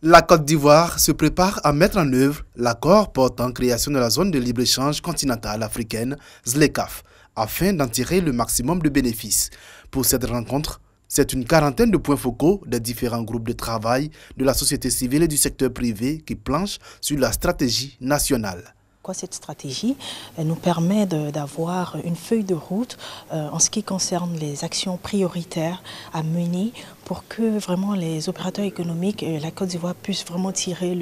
La Côte d'Ivoire se prépare à mettre en œuvre l'accord portant création de la zone de libre-échange continentale africaine, ZLECAf, afin d'en tirer le maximum de bénéfices. Pour cette rencontre, c'est une quarantaine de points focaux des différents groupes de travail de la société civile et du secteur privé qui planchent sur la stratégie nationale. Cette stratégie nous permet d'avoir une feuille de route en ce qui concerne les actions prioritaires à mener pour que vraiment les opérateurs économiques et la Côte d'Ivoire puissent vraiment tirer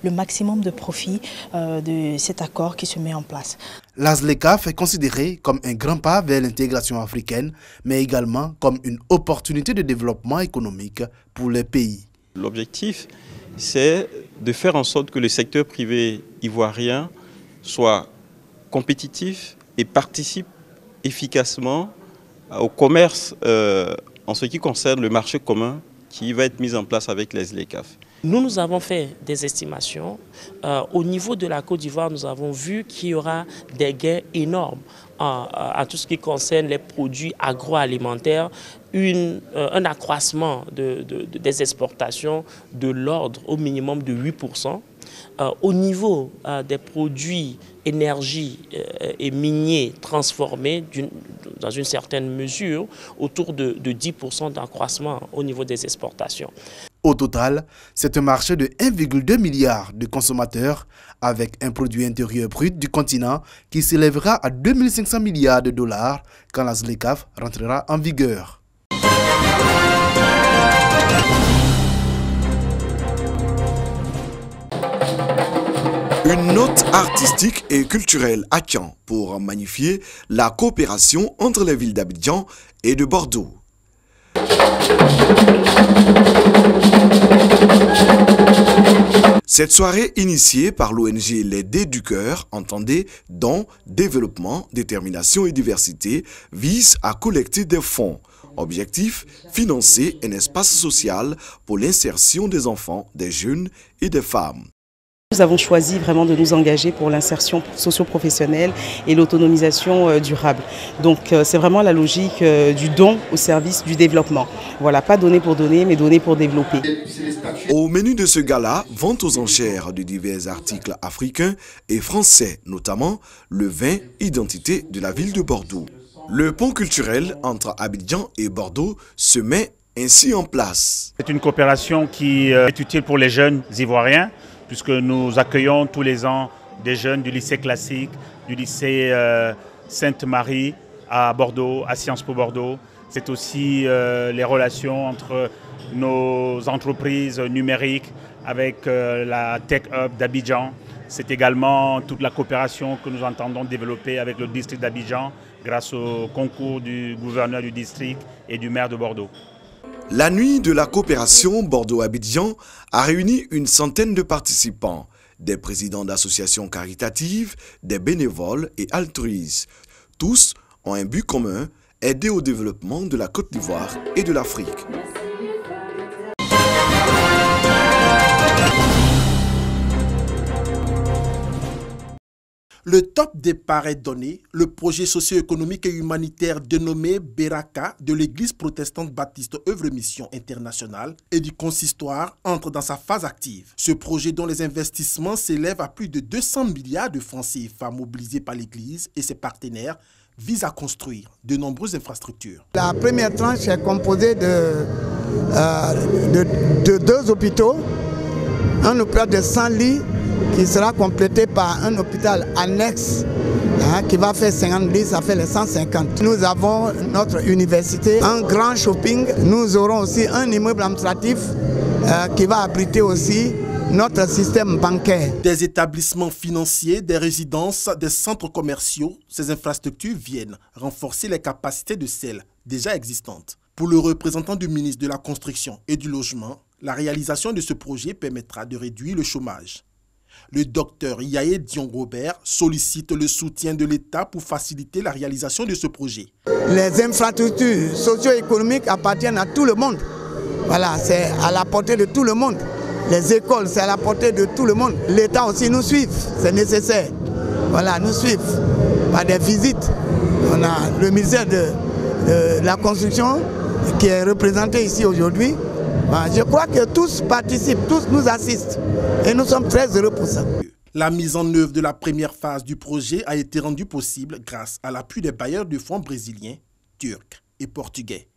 le maximum de profit de cet accord qui se met en place. La ZLECAf est considérée comme un grand pas vers l'intégration africaine, mais également comme une opportunité de développement économique pour les pays. L'objectif, c'est de faire en sorte que le secteur privé ivoirien soit compétitif et participe efficacement au commerce en ce qui concerne le marché commun qui va être mis en place avec les ZLECAf. Nous avons fait des estimations. Au niveau de la Côte d'Ivoire, nous avons vu qu'il y aura des gains énormes en tout ce qui concerne les produits agroalimentaires, un accroissement des exportations de l'ordre au minimum de 8%. Au niveau des produits énergie et miniers transformés dans une certaine mesure, autour de 10% d'accroissement au niveau des exportations. Au total, c'est un marché de 1,2 milliard de consommateurs avec un produit intérieur brut du continent qui s'élèvera à 2500 milliards de dollars quand la ZLECAf rentrera en vigueur. Une note artistique et culturelle à Caen pour magnifier la coopération entre les villes d'Abidjan et de Bordeaux. Cette soirée initiée par l'ONG Les Dés du Cœur, entendez dons, développement, détermination et diversité, vise à collecter des fonds. Objectif, financer un espace social pour l'insertion des enfants, des jeunes et des femmes. Nous avons choisi vraiment de nous engager pour l'insertion socio-professionnelle et l'autonomisation durable. Donc c'est vraiment la logique du don au service du développement. Voilà, pas donner pour donner, mais donner pour développer. Au menu de ce gala, vente aux enchères de divers articles africains et français, notamment le vin identité de la ville de Bordeaux. Le pont culturel entre Abidjan et Bordeaux se met ainsi en place. C'est une coopération qui est utile pour les jeunes ivoiriens, puisque nous accueillons tous les ans des jeunes du lycée classique, du lycée Sainte-Marie à Bordeaux, à Sciences Po Bordeaux. C'est aussi les relations entre nos entreprises numériques avec la Tech Hub d'Abidjan. C'est également toute la coopération que nous entendons développer avec le district d'Abidjan grâce au concours du gouverneur du district et du maire de Bordeaux. La nuit de la coopération Bordeaux-Abidjan a réuni une centaine de participants, des présidents d'associations caritatives, des bénévoles et altruistes. Tous ont un but commun, aider au développement de la Côte d'Ivoire et de l'Afrique. Le top départ est donné. Le projet socio-économique et humanitaire dénommé Beraka de l'église protestante baptiste Œuvre Mission Internationale et du consistoire entre dans sa phase active. Ce projet dont les investissements s'élèvent à plus de 200 milliards de francs CFA mobilisés par l'église et ses partenaires vise à construire de nombreuses infrastructures. La première tranche est composée de 2 hôpitaux, un hôpital de 100 lits qui sera complété par un hôpital annexe qui va faire 50 lits, ça fait les 150. Nous avons notre université, un grand shopping. Nous aurons aussi un immeuble administratif qui va abriter aussi notre système bancaire. Des établissements financiers, des résidences, des centres commerciaux, ces infrastructures viennent renforcer les capacités de celles déjà existantes. Pour le représentant du ministre de la Construction et du Logement, la réalisation de ce projet permettra de réduire le chômage. Le docteur Yaye Dion-Robert sollicite le soutien de l'État pour faciliter la réalisation de ce projet. Les infrastructures socio-économiques appartiennent à tout le monde. Voilà, c'est à la portée de tout le monde. Les écoles, c'est à la portée de tout le monde. L'État aussi nous suit, c'est nécessaire. Voilà, nous suivent par des visites. On a le ministère de la Construction qui est représenté ici aujourd'hui. Je crois que tous participent, tous nous assistent et nous sommes très heureux pour ça. La mise en œuvre de la première phase du projet a été rendue possible grâce à l'appui des bailleurs de fonds brésiliens, turcs et portugais.